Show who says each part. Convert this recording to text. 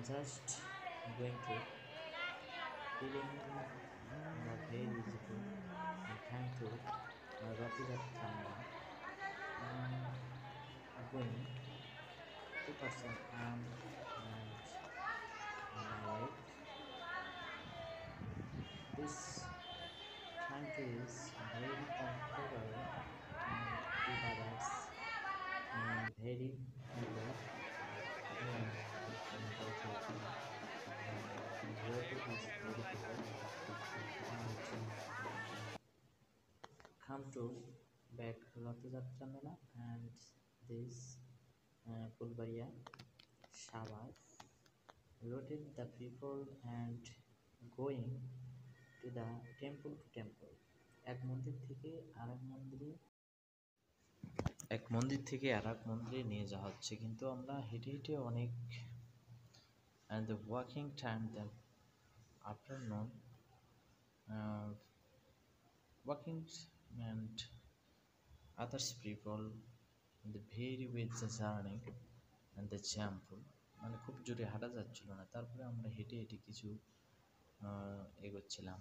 Speaker 1: just going to feeling the very beautiful and thank to Rathayatra going 2% and on my right. This thank to is very comfortable and with others very people going Rathayatra and road is very good and come to back Rathayatra Mela and this Pulbaria Shabar routed the people and going to the temple to temple এক মন্দির থেকে আরেক মন্দিরে নিয়ে যাওয়া হচ্ছে কিন্তু আমরা হেঁটে হেঁটে অনেক and the walking time the afternoon walking and others people in the very with the journey and the example মানে খুব জোরে হাঁটা যাচ্ছিল না তারপরে আমরা হেঁটে হেঁটে কিছু এগোচ্ছিলাম